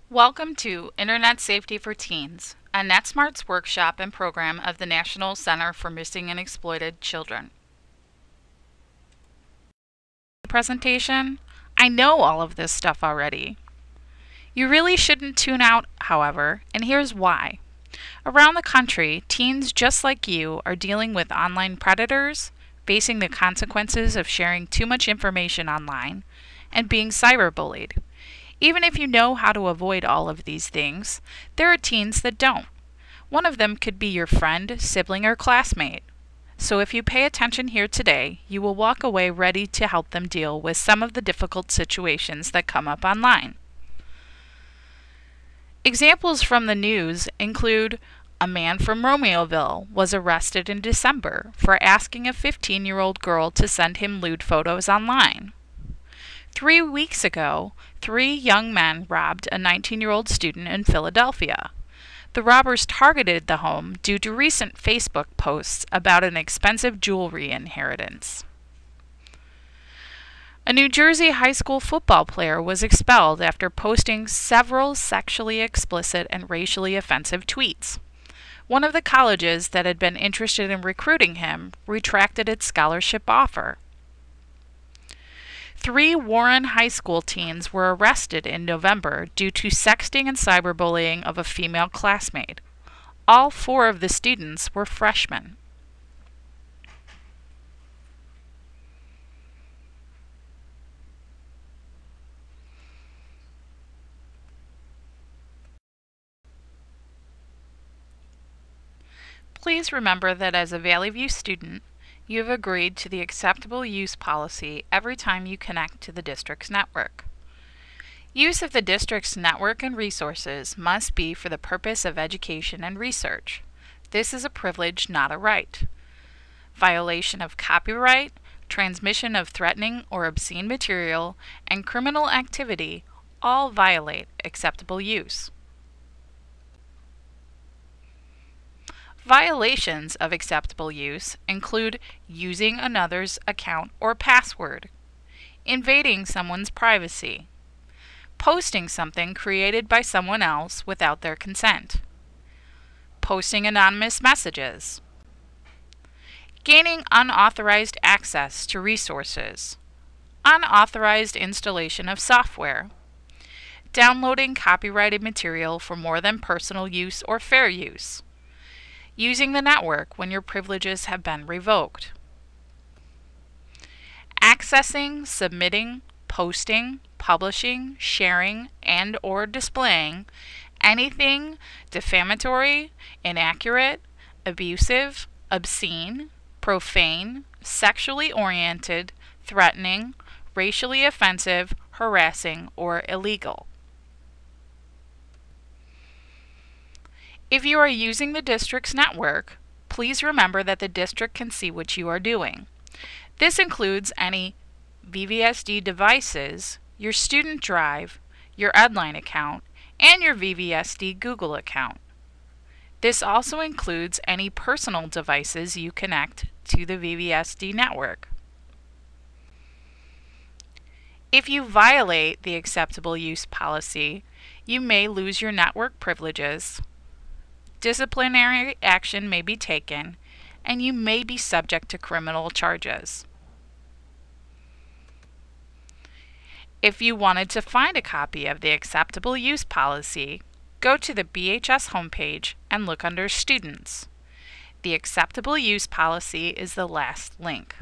Welcome to Internet Safety for Teens, a NetSmartz workshop and program of the National Center for Missing and Exploited Children. The presentation? I know all of this stuff already. You really shouldn't tune out, however, and here's why. Around the country, teens just like you are dealing with online predators, facing the consequences of sharing too much information online, and being cyberbullied. Even if you know how to avoid all of these things, there are teens that don't. One of them could be your friend, sibling, or classmate. So if you pay attention here today, you will walk away ready to help them deal with some of the difficult situations that come up online. Examples from the news include a man from Romeoville was arrested in December for asking a 15-year-old girl to send him lewd photos online. 3 weeks ago, 3 young men robbed a 19-year-old student in Philadelphia. The robbers targeted the home due to recent Facebook posts about an expensive jewelry inheritance. A New Jersey high school football player was expelled after posting several sexually explicit and racially offensive tweets. One of the colleges that had been interested in recruiting him retracted its scholarship offer. 3 Warren High School teens were arrested in November due to sexting and cyberbullying of a female classmate. All 4 of the students were freshmen. Please remember that as a Valley View student, you have agreed to the acceptable use policy every time you connect to the district's network. Use of the district's network and resources must be for the purpose of education and research. This is a privilege, not a right. Violation of copyright, transmission of threatening or obscene material, and criminal activity all violate acceptable use. Violations of acceptable use include using another's account or password, invading someone's privacy, posting something created by someone else without their consent, posting anonymous messages, gaining unauthorized access to resources, unauthorized installation of software, downloading copyrighted material for more than personal use or fair use, using the network when your privileges have been revoked, accessing, submitting, posting, publishing, sharing, and/or displaying anything defamatory, inaccurate, abusive, obscene, profane, sexually oriented, threatening, racially offensive, harassing, or illegal. If you are using the district's network, please remember that the district can see what you are doing. This includes any VVSD devices, your student drive, your Edline account, and your VVSD Google account. This also includes any personal devices you connect to the VVSD network. If you violate the acceptable use policy, you may lose your network privileges. Disciplinary action may be taken, and you may be subject to criminal charges. If you wanted to find a copy of the acceptable use policy, go to the BHS homepage and look under Students. The acceptable use policy is the last link.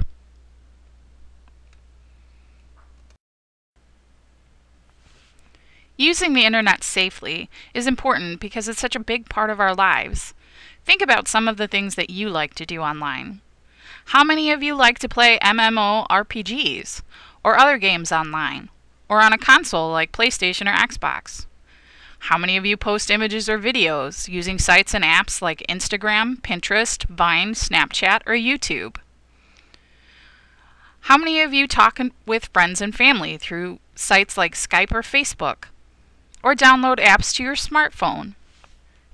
Using the internet safely is important because it's such a big part of our lives. Think about some of the things that you like to do online. How many of you like to play MMORPGs or other games online, or on a console like PlayStation or Xbox? How many of you post images or videos using sites and apps like Instagram, Pinterest, Vine, Snapchat, or YouTube? How many of you talk with friends and family through sites like Skype or Facebook? Or download apps to your smartphone?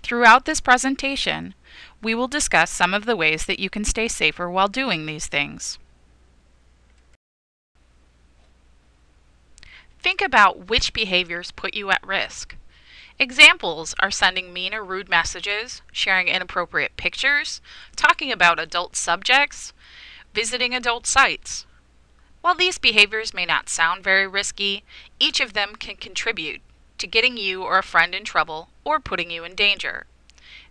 Throughout this presentation, we will discuss some of the ways that you can stay safer while doing these things. Think about which behaviors put you at risk. Examples are sending mean or rude messages, sharing inappropriate pictures, talking about adult subjects, visiting adult sites. While these behaviors may not sound very risky, each of them can contribute to getting you or a friend in trouble or putting you in danger.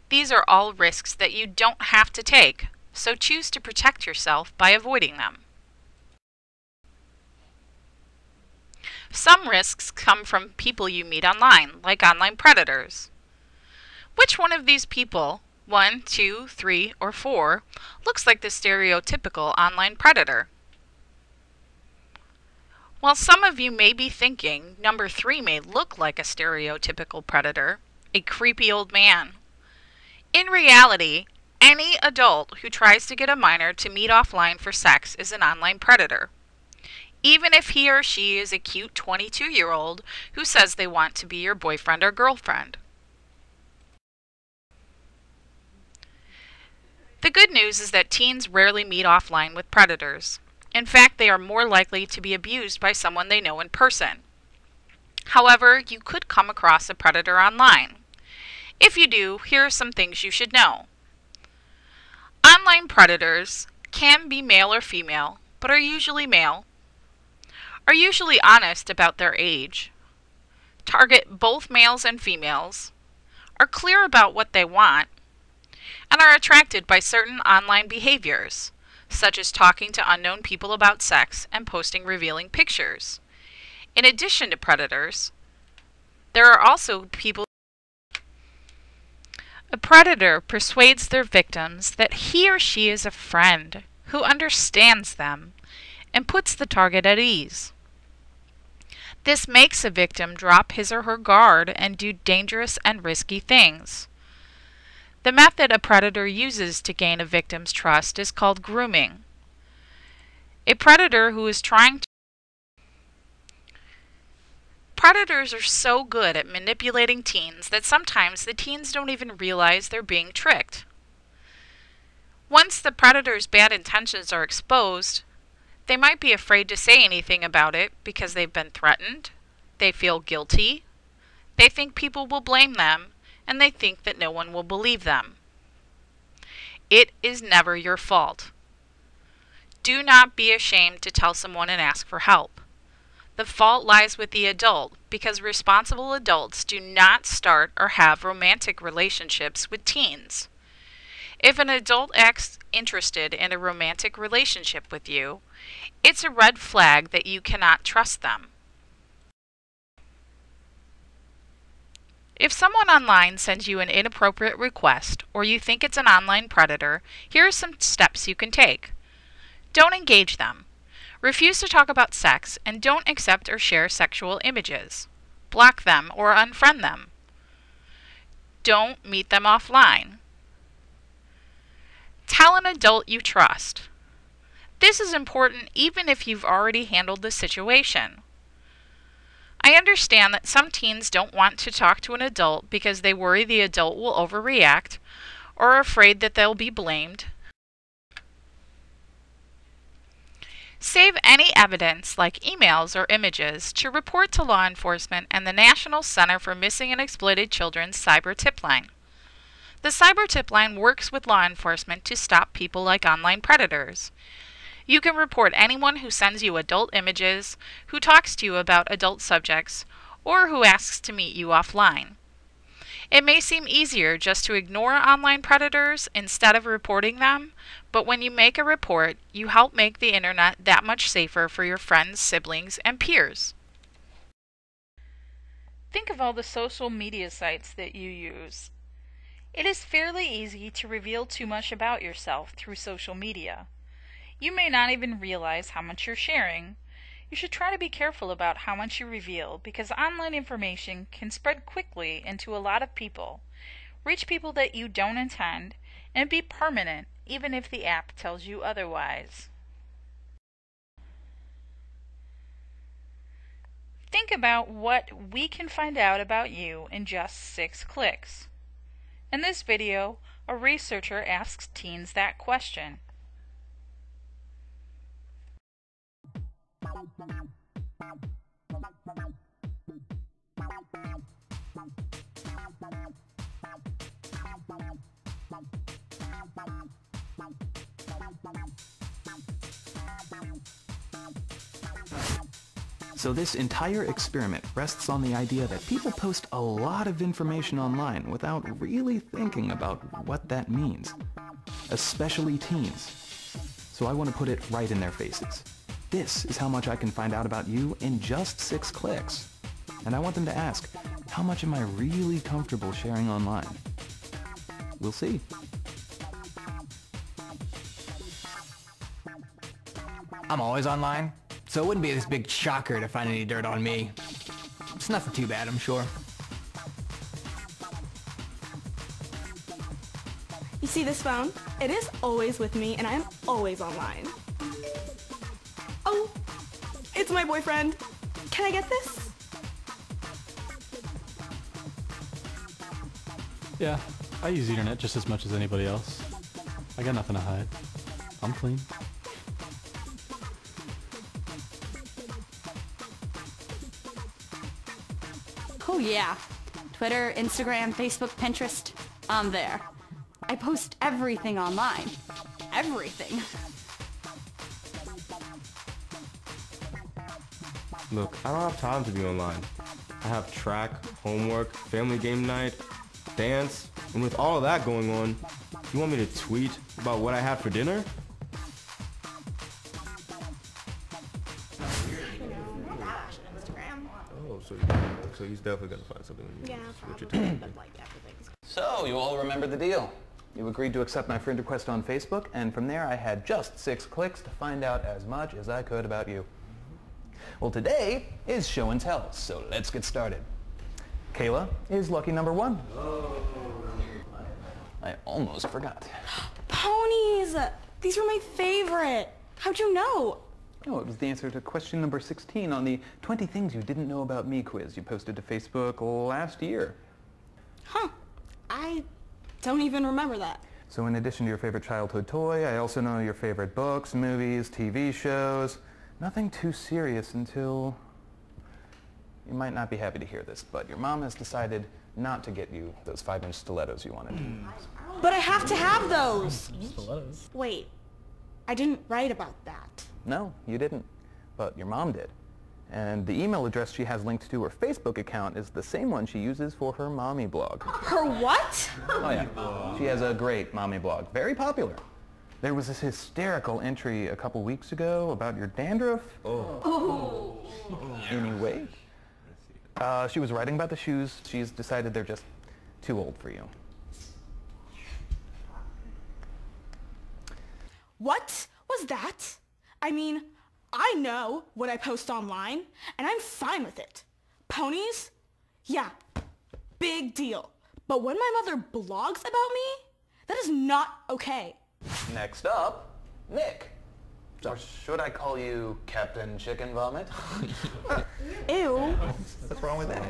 These are all risks that you don't have to take, so choose to protect yourself by avoiding them. Some risks come from people you meet online, like online predators. Which one of these people, 1, 2, 3, or 4, looks like the stereotypical online predator? While some of you may be thinking number 3 may look like a stereotypical predator, a creepy old man. In reality, any adult who tries to get a minor to meet offline for sex is an online predator, even if he or she is a cute 22-year-old who says they want to be your boyfriend or girlfriend. The good news is that teens rarely meet offline with predators. In fact, they are more likely to be abused by someone they know in person. However, you could come across a predator online. If you do, here are some things you should know. Online predators can be male or female, but are usually male, are usually honest about their age, target both males and females, are clear about what they want, and are attracted by certain online behaviors, such as talking to unknown people about sex and posting revealing pictures. In addition to predators, there are also people. A predator persuades their victims that he or she is a friend who understands them and puts the target at ease. This makes a victim drop his or her guard and do dangerous and risky things. The method a predator uses to gain a victim's trust is called grooming. A predator who is trying to... Predators are so good at manipulating teens that sometimes the teens don't even realize they're being tricked. Once the predator's bad intentions are exposed, they might be afraid to say anything about it because they've been threatened, they feel guilty, they think people will blame them, and they think that no one will believe them. It is never your fault. Do not be ashamed to tell someone and ask for help. The fault lies with the adult because responsible adults do not start or have romantic relationships with teens. If an adult acts interested in a romantic relationship with you, it's a red flag that you cannot trust them. If someone online sends you an inappropriate request or you think it's an online predator, here are some steps you can take. Don't engage them. Refuse to talk about sex and don't accept or share sexual images. Block them or unfriend them. Don't meet them offline. Tell an adult you trust. This is important even if you've already handled the situation. I understand that some teens don't want to talk to an adult because they worry the adult will overreact or are afraid that they'll be blamed. Save any evidence, like emails or images, to report to law enforcement and the National Center for Missing and Exploited Children's Cyber Tip Line. The Cyber Tip Line works with law enforcement to stop people like online predators. You can report anyone who sends you adult images, who talks to you about adult subjects, or who asks to meet you offline. It may seem easier just to ignore online predators instead of reporting them, but when you make a report, you help make the internet that much safer for your friends, siblings, and peers. Think of all the social media sites that you use. It is fairly easy to reveal too much about yourself through social media. You may not even realize how much you're sharing. You should try to be careful about how much you reveal because online information can spread quickly into a lot of people, reach people that you don't intend, and be permanent even if the app tells you otherwise. Think about what we can find out about you in just 6 clicks. In this video, a researcher asks teens that question. So this entire experiment rests on the idea that people post a lot of information online without really thinking about what that means, especially teens. So I want to put it right in their faces. This is how much I can find out about you in just 6 clicks. And I want them to ask, how much am I really comfortable sharing online? We'll see. I'm always online, so it wouldn't be this big shocker to find any dirt on me. It's nothing too bad, I'm sure. You see this phone? It is always with me, and I am always online. Oh, it's my boyfriend. Can I get this? Yeah, I use the internet just as much as anybody else. I got nothing to hide. I'm clean. Oh yeah. Twitter, Instagram, Facebook, Pinterest. I'm there. I post everything online. Everything. Look, I don't have time to be online. I have track, homework, family game night, dance, and with all of that going on, you want me to tweet about what I had for dinner? Oh, so he's definitely gonna find something when you switch it to So, you all remember the deal. You agreed to accept my friend request on Facebook, and from there I had just 6 clicks to find out as much as I could about you. Well, today is show and tell, so let's get started. Kayla is lucky number 1. I almost forgot. Ponies! These were my favorite. How'd you know? Oh, it was the answer to question number 16 on the 20 things you didn't know about me quiz you posted to Facebook last year. Huh. I don't even remember that. So in addition to your favorite childhood toy, I also know your favorite books, movies, TV shows. Nothing too serious until... You might not be happy to hear this, but your mom has decided not to get you those 5-inch stilettos you wanted. But I have to have those! Stilettos. Wait, I didn't write about that. No, you didn't. But your mom did. And the email address she has linked to her Facebook account is the same one she uses for her mommy blog. Her what? Oh yeah, she has a great mommy blog. Very popular. There was this hysterical entry a couple weeks ago about your dandruff. Oh. Anyway, she was writing about the shoes. She's decided they're just too old for you. What was that? I mean, I know what I post online, and I'm fine with it. Ponies? Yeah, big deal. But when my mother blogs about me, that is not okay. Next up, Nick. Or should I call you Captain Chicken Vomit? Ew. What's wrong with that?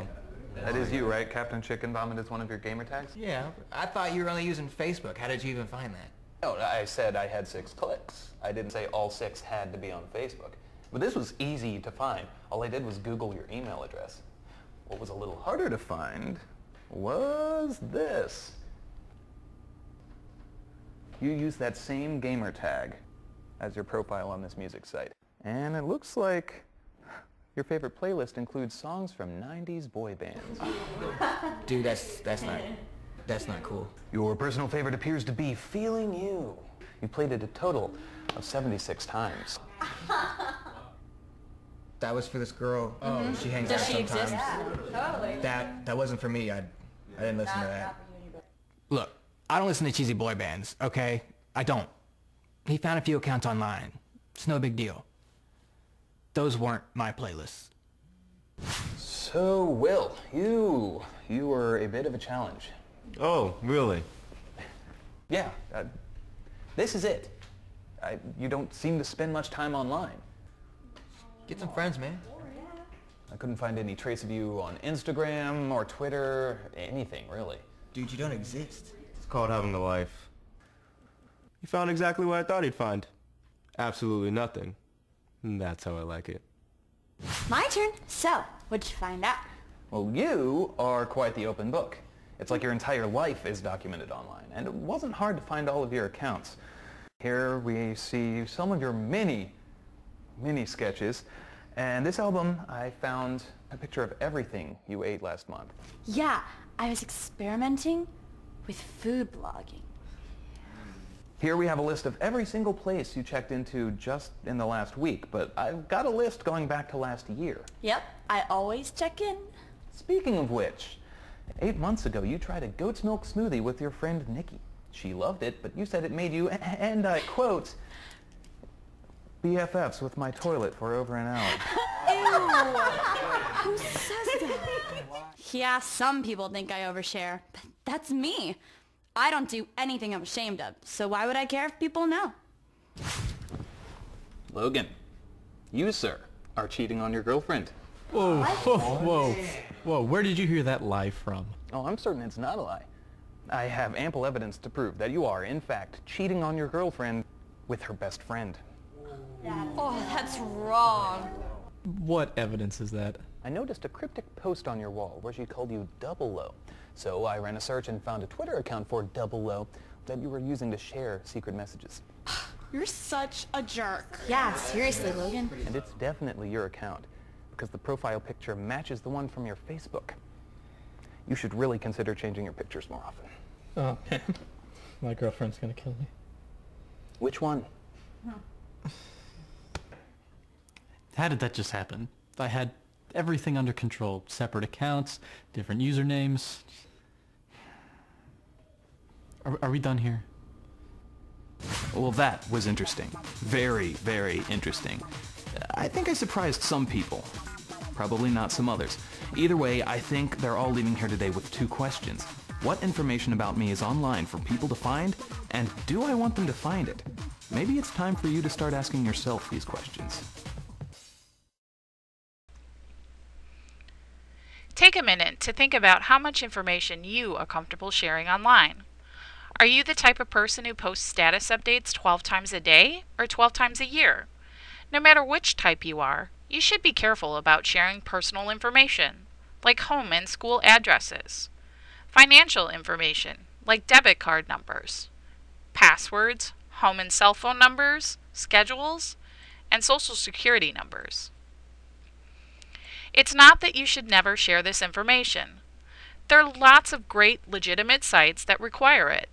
That is you, right? Captain Chicken Vomit is one of your gamer tags? Yeah, I thought you were only using Facebook. How did you even find that? No, I said I had 6 clicks. I didn't say all 6 had to be on Facebook. But this was easy to find. All I did was Google your email address. What was a little harder to find was this. You used that same gamer tag as your profile on this music site. And it looks like your favorite playlist includes songs from 90s boy bands. Dude, that's not cool. Your personal favorite appears to be Feeling You. You played it a total of 76 times. That was for this girl. Oh, she hangs Does out she sometimes. exist? Yeah, totally. That wasn't for me. I didn't listen to that. Look, I don't listen to cheesy boy bands, okay? I don't. He found a few accounts online. It's no big deal. Those weren't my playlists. So, Will, you were a bit of a challenge. Oh, really? Yeah, this is it. You don't seem to spend much time online. Get some friends, man. I couldn't find any trace of you on Instagram or Twitter, anything really. Dude, you don't exist. It's called having a life. He found exactly what I thought he'd find. Absolutely nothing. And that's how I like it. My turn. So, what'd you find out? Well, you are quite the open book. It's like your entire life is documented online, and it wasn't hard to find all of your accounts. Here we see some of your mini sketches, and this album I found a picture of everything you ate last month. Yeah, I was experimenting with food blogging. Here we have a list of every single place you checked into just in the last week, but I've got a list going back to last year. Yep, I always check in. Speaking of which, 8 months ago you tried a goat's milk smoothie with your friend Nikki. She loved it, but you said it made you, and I quote, BFFs with my toilet for over an hour. Ew! Who says that? Yeah, some people think I overshare, but that's me. I don't do anything I'm ashamed of, so why would I care if people know? Logan, you, sir, are cheating on your girlfriend. Whoa, whoa, whoa, whoa, where did you hear that lie from? Oh, I'm certain it's not a lie. I have ample evidence to prove that you are, in fact, cheating on your girlfriend with her best friend. Oh, that's wrong. What evidence is that? I noticed a cryptic post on your wall where she called you Double Low. So I ran a search and found a Twitter account for Double Low that you were using to share secret messages. You're such a jerk. Yeah, seriously, Logan. And it's definitely your account, because the profile picture matches the one from your Facebook. You should really consider changing your pictures more often. Oh, man. My girlfriend's gonna kill me. Which one? How did that just happen? I had everything under control. Separate accounts, different usernames. Are we done here? Well, that was interesting. Very, very interesting. I think I surprised some people. Probably not some others. Either way, I think they're all leaving here today with two questions. What information about me is online for people to find, and do I want them to find it? Maybe it's time for you to start asking yourself these questions. Take a minute to think about how much information you are comfortable sharing online. Are you the type of person who posts status updates 12 times a day or 12 times a year? No matter which type you are, you should be careful about sharing personal information, like home and school addresses, financial information, like debit card numbers, passwords, home and cell phone numbers, schedules, and social security numbers. It's not that you should never share this information. There are lots of great legitimate sites that require it.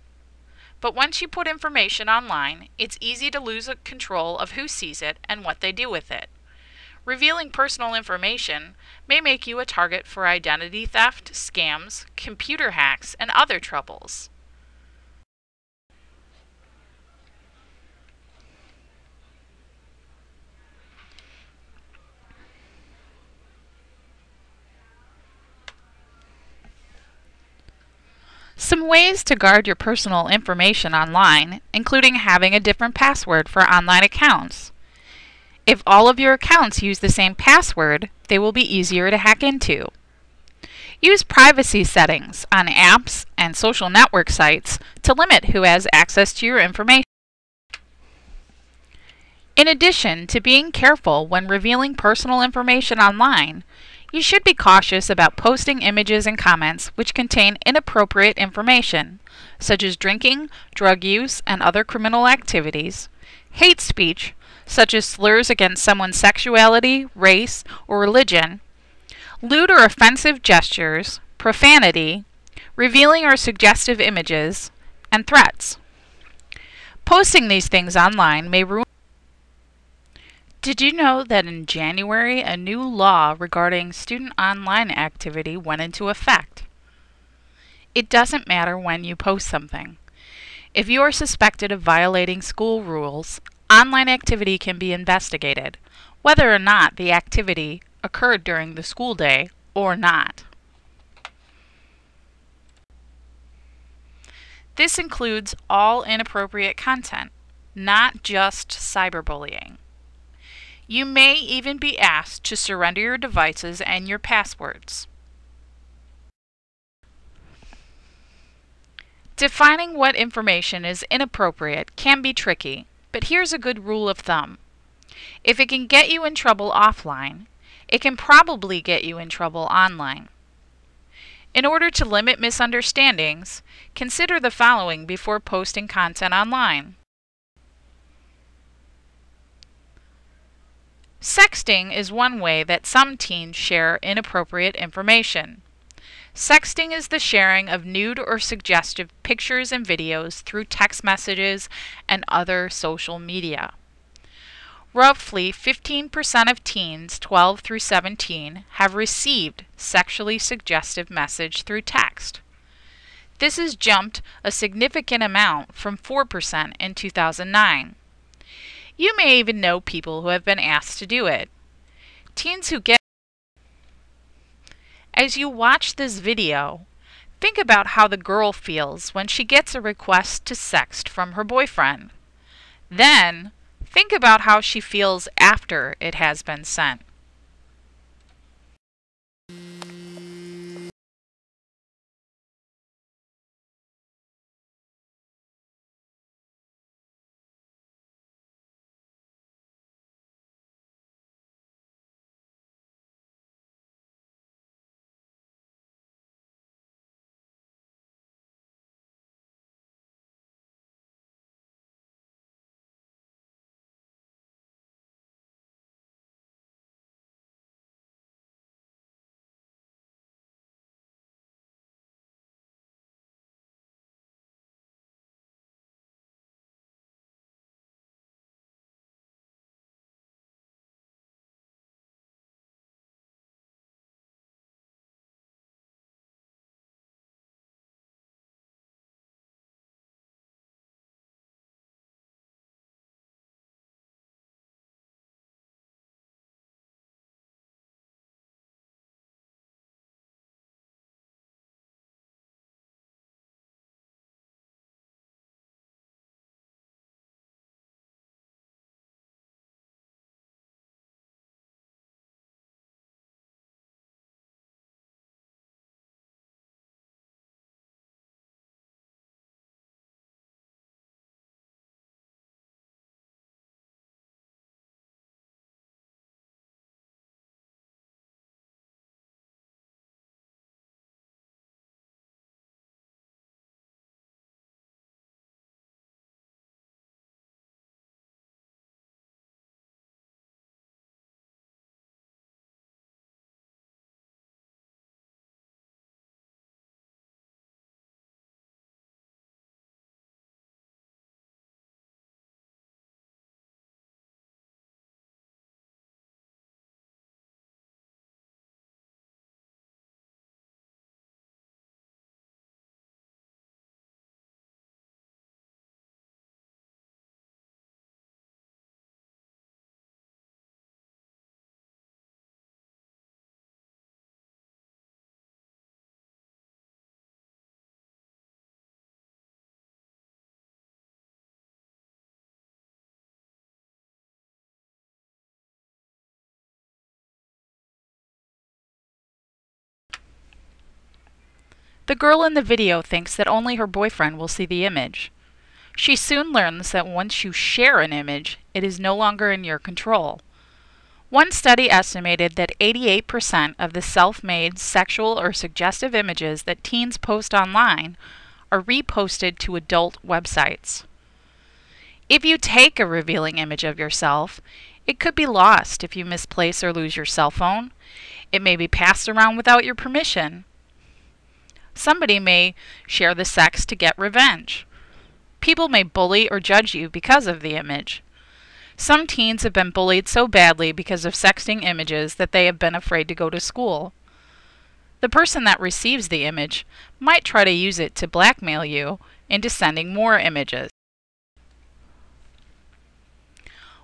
But once you put information online, it's easy to lose control of who sees it and what they do with it. Revealing personal information may make you a target for identity theft, scams, computer hacks, and other troubles. Some ways to guard your personal information online, including having a different password for online accounts. If all of your accounts use the same password, they will be easier to hack into. Use privacy settings on apps and social network sites to limit who has access to your information. In addition to being careful when revealing personal information online, you should be cautious about posting images and comments which contain inappropriate information, such as drinking, drug use, and other criminal activities, hate speech, such as slurs against someone's sexuality, race, or religion, lewd or offensive gestures, profanity, revealing or suggestive images, and threats. Posting these things online may ruin. Did you know that in January a new law regarding student online activity went into effect? It doesn't matter when you post something. If you are suspected of violating school rules, online activity can be investigated, whether or not the activity occurred during the school day or not. This includes all inappropriate content, not just cyberbullying. You may even be asked to surrender your devices and your passwords. Defining what information is inappropriate can be tricky, but here's a good rule of thumb. If it can get you in trouble offline, it can probably get you in trouble online. In order to limit misunderstandings, consider the following before posting content online. Sexting is one way that some teens share inappropriate information. Sexting is the sharing of nude or suggestive pictures and videos through text messages and other social media. Roughly 15% of teens 12 through 17 have received sexually suggestive message through text. This has jumped a significant amount from 4% in 2009. You may even know people who have been asked to do it. Teens who get... As you watch this video, think about how the girl feels when she gets a request to sext from her boyfriend. Then, think about how she feels after it has been sent. The girl in the video thinks that only her boyfriend will see the image. She soon learns that once you share an image, it is no longer in your control. One study estimated that 88% of the self-made sexual or suggestive images that teens post online are reposted to adult websites. If you take a revealing image of yourself, it could be lost if you misplace or lose your cell phone. It may be passed around without your permission. Somebody may share the sex to get revenge. People may bully or judge you because of the image. Some teens have been bullied so badly because of sexting images that they have been afraid to go to school. The person that receives the image might try to use it to blackmail you into sending more images.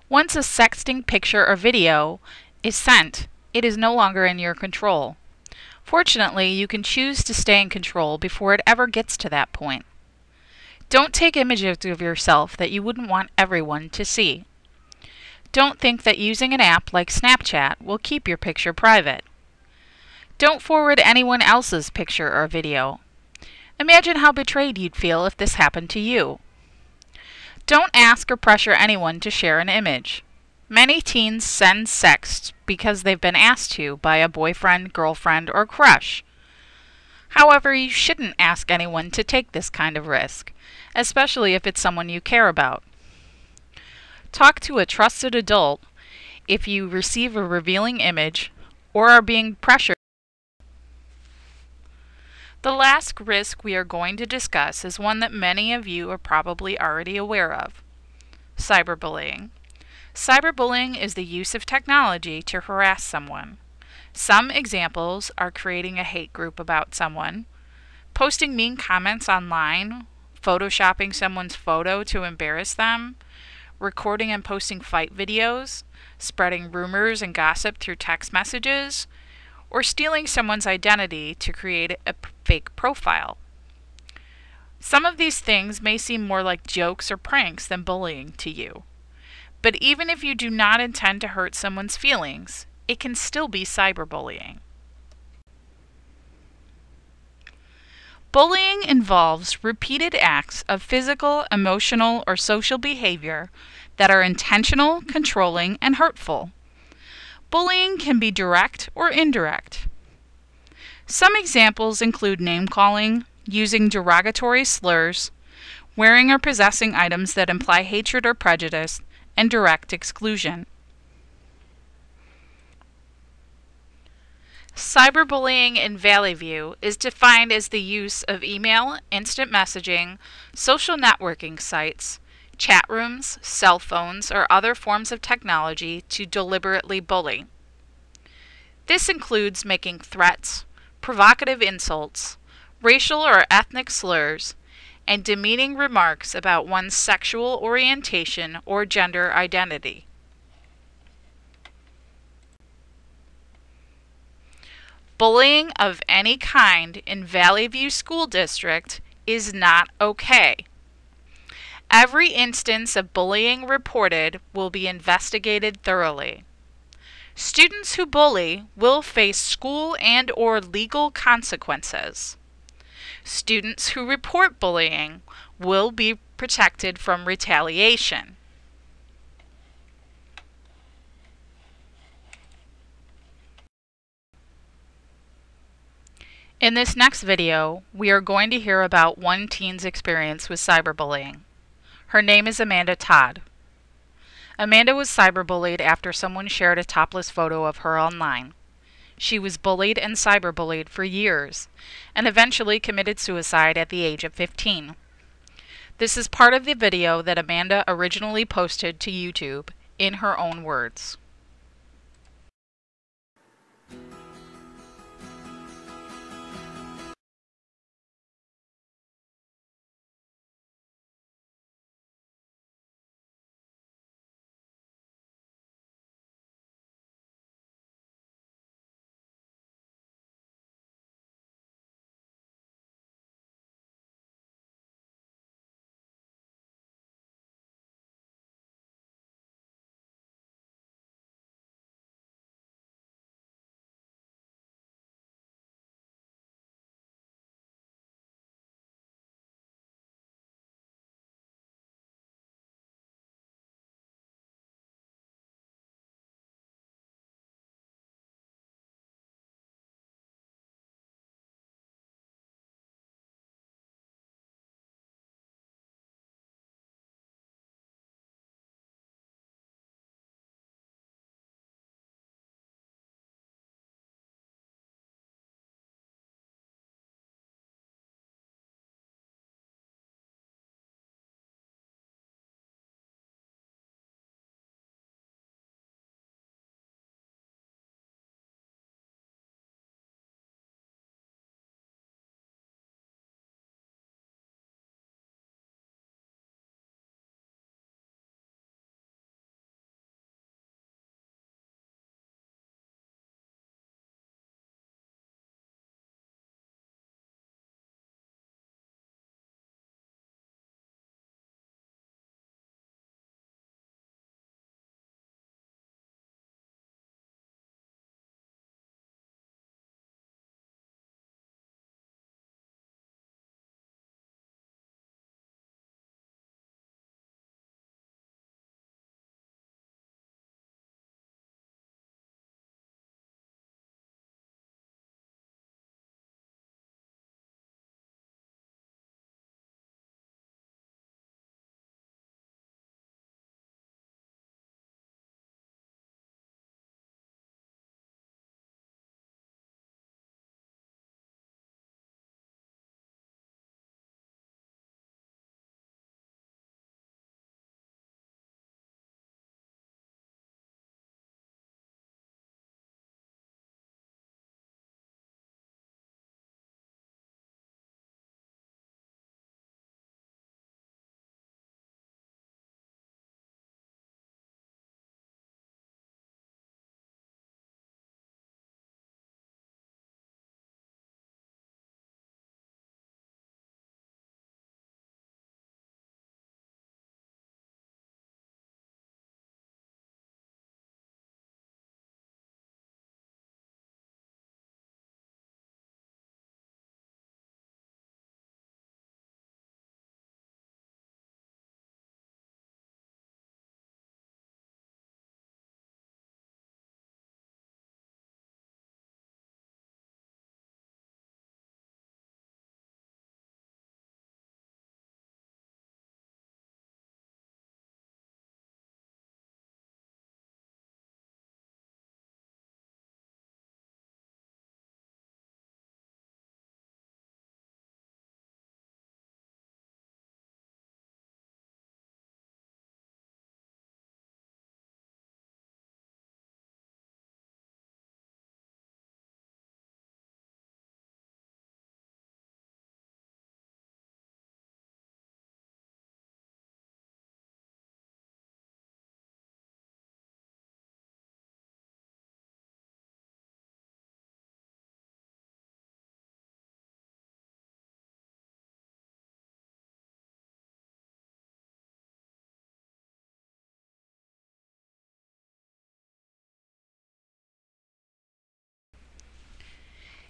Once a sexting picture or video is sent, it is no longer in your control. Fortunately, you can choose to stay in control before it ever gets to that point. Don't take images of yourself that you wouldn't want everyone to see. Don't think that using an app like Snapchat will keep your picture private. Don't forward anyone else's picture or video. Imagine how betrayed you'd feel if this happened to you. Don't ask or pressure anyone to share an image. Many teens send sexts because they've been asked to by a boyfriend, girlfriend, or crush. However, you shouldn't ask anyone to take this kind of risk, especially if it's someone you care about. Talk to a trusted adult if you receive a revealing image or are being pressured. The last risk we are going to discuss is one that many of you are probably already aware of: cyberbullying. Cyberbullying is the use of technology to harass someone. Some examples are creating a hate group about someone, posting mean comments online, photoshopping someone's photo to embarrass them, recording and posting fight videos, spreading rumors and gossip through text messages, or stealing someone's identity to create a fake profile. Some of these things may seem more like jokes or pranks than bullying to you. But even if you do not intend to hurt someone's feelings, it can still be cyberbullying. Bullying involves repeated acts of physical, emotional, or social behavior that are intentional, controlling, and hurtful. Bullying can be direct or indirect. Some examples include name-calling, using derogatory slurs, wearing or possessing items that imply hatred or prejudice, and direct exclusion. Cyberbullying in Valley View is defined as the use of email, instant messaging, social networking sites, chat rooms, cell phones, or other forms of technology to deliberately bully. This includes making threats, provocative insults, racial or ethnic slurs, and demeaning remarks about one's sexual orientation or gender identity. Bullying of any kind in Valley View School District is not okay. Every instance of bullying reported will be investigated thoroughly. Students who bully will face school and/or legal consequences. Students who report bullying will be protected from retaliation. In this next video, we are going to hear about one teen's experience with cyberbullying. Her name is Amanda Todd. Amanda was cyberbullied after someone shared a topless photo of her online. She was bullied and cyberbullied for years, and eventually committed suicide at the age of 15. This is part of the video that Amanda originally posted to YouTube in her own words.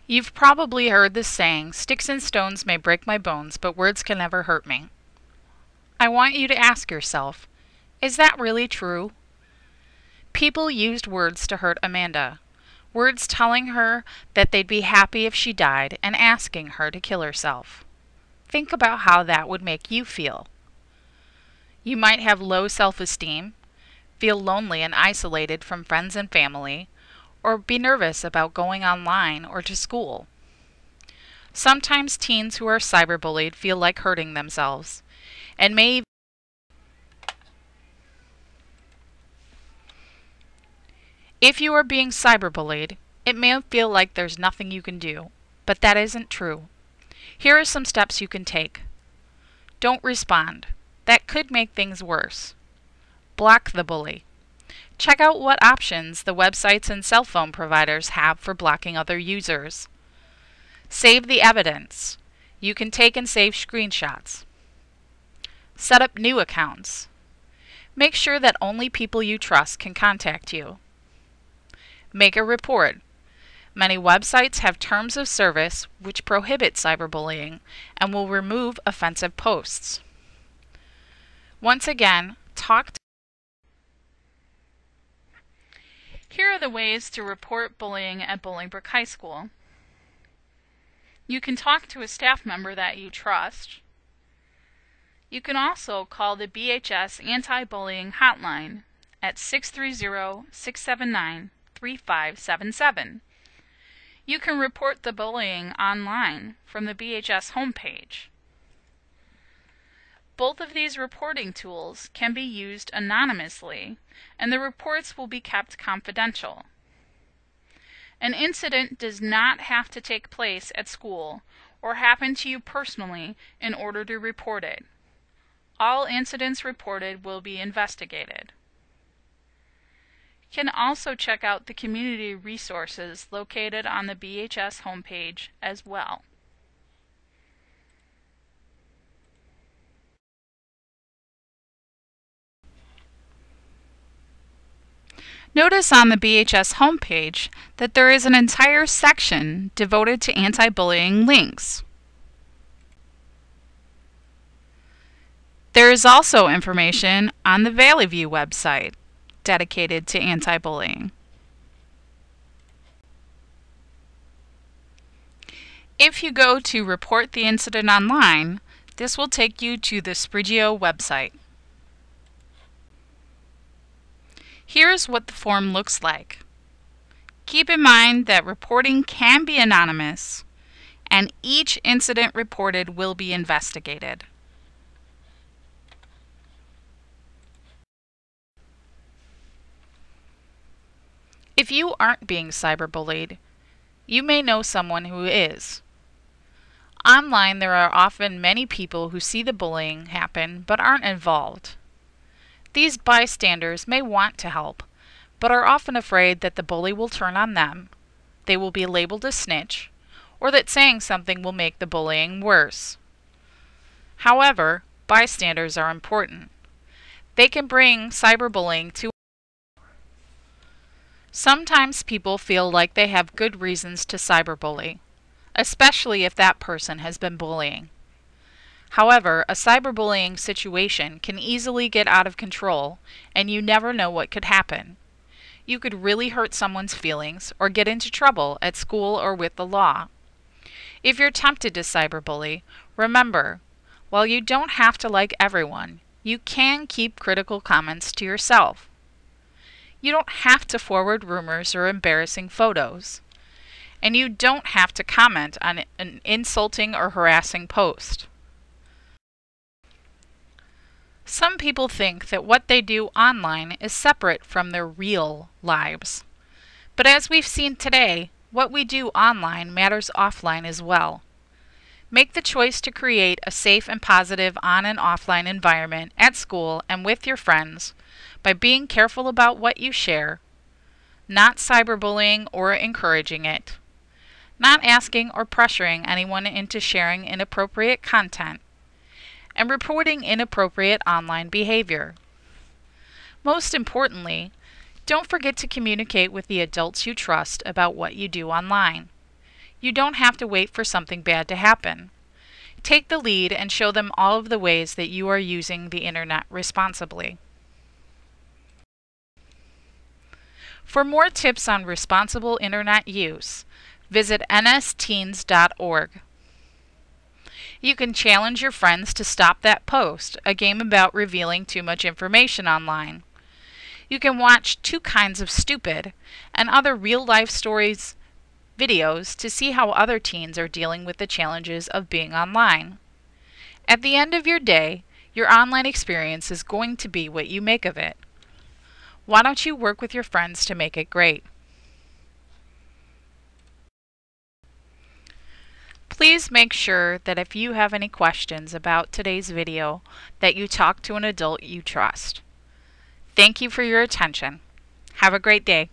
You've probably heard the saying, "Sticks and stones may break my bones, but words can never hurt me." I want you to ask yourself, is that really true? People used words to hurt Amanda. Words telling her that they'd be happy if she died and asking her to kill herself. Think about how that would make you feel. You might have low self-esteem, feel lonely and isolated from friends and family, or be nervous about going online or to school. Sometimes teens who are cyberbullied feel like hurting themselves, and may If you are being cyberbullied, it may feel like there's nothing you can do, but that isn't true. Here are some steps you can take. Don't respond. That could make things worse. Block the bully. Check out what options the websites and cell phone providers have for blocking other users. Save the evidence. You can take and save screenshots. Set up new accounts. Make sure that only people you trust can contact you. Make a report. Many websites have terms of service which prohibit cyberbullying and will remove offensive posts. Once again, Here are the ways to report bullying at Bolingbrook High School. You can talk to a staff member that you trust. You can also call the BHS anti-bullying hotline at 630-679-3577. You can report the bullying online from the BHS homepage. Both of these reporting tools can be used anonymously, and the reports will be kept confidential. An incident does not have to take place at school or happen to you personally in order to report it. All incidents reported will be investigated. You can also check out the community resources located on the BHS homepage as well. Notice on the BHS homepage that there is an entire section devoted to anti-bullying links. There is also information on the Valley View website dedicated to anti-bullying. If you go to report the incident online, this will take you to the Sprigio website. Here's what the form looks like. Keep in mind that reporting can be anonymous, and each incident reported will be investigated. If you aren't being cyberbullied, you may know someone who is. Online, there are often many people who see the bullying happen but aren't involved. These bystanders may want to help, but are often afraid that the bully will turn on them, they will be labeled a snitch, or that saying something will make the bullying worse. However, bystanders are important. They can bring cyberbullying to. Sometimes people feel like they have good reasons to cyberbully, especially if that person has been bullying. However, a cyberbullying situation can easily get out of control, and you never know what could happen. You could really hurt someone's feelings or get into trouble at school or with the law. If you're tempted to cyberbully, remember, while you don't have to like everyone, you can keep critical comments to yourself. You don't have to forward rumors or embarrassing photos. And you don't have to comment on an insulting or harassing post. Some people think that what they do online is separate from their real lives. But as we've seen today, what we do online matters offline as well. Make the choice to create a safe and positive on- and offline environment at school and with your friends by being careful about what you share, not cyberbullying or encouraging it, not asking or pressuring anyone into sharing inappropriate content, and reporting inappropriate online behavior. Most importantly, don't forget to communicate with the adults you trust about what you do online. You don't have to wait for something bad to happen. Take the lead and show them all of the ways that you are using the internet responsibly. For more tips on responsible internet use, visit nsteens.org. You can challenge your friends to stop that post, a game about revealing too much information online. You can watch Two Kinds of Stupid and other real-life stories videos to see how other teens are dealing with the challenges of being online. At the end of your day, your online experience is going to be what you make of it. Why don't you work with your friends to make it great? Please make sure that if you have any questions about today's video, that you talk to an adult you trust. Thank you for your attention. Have a great day.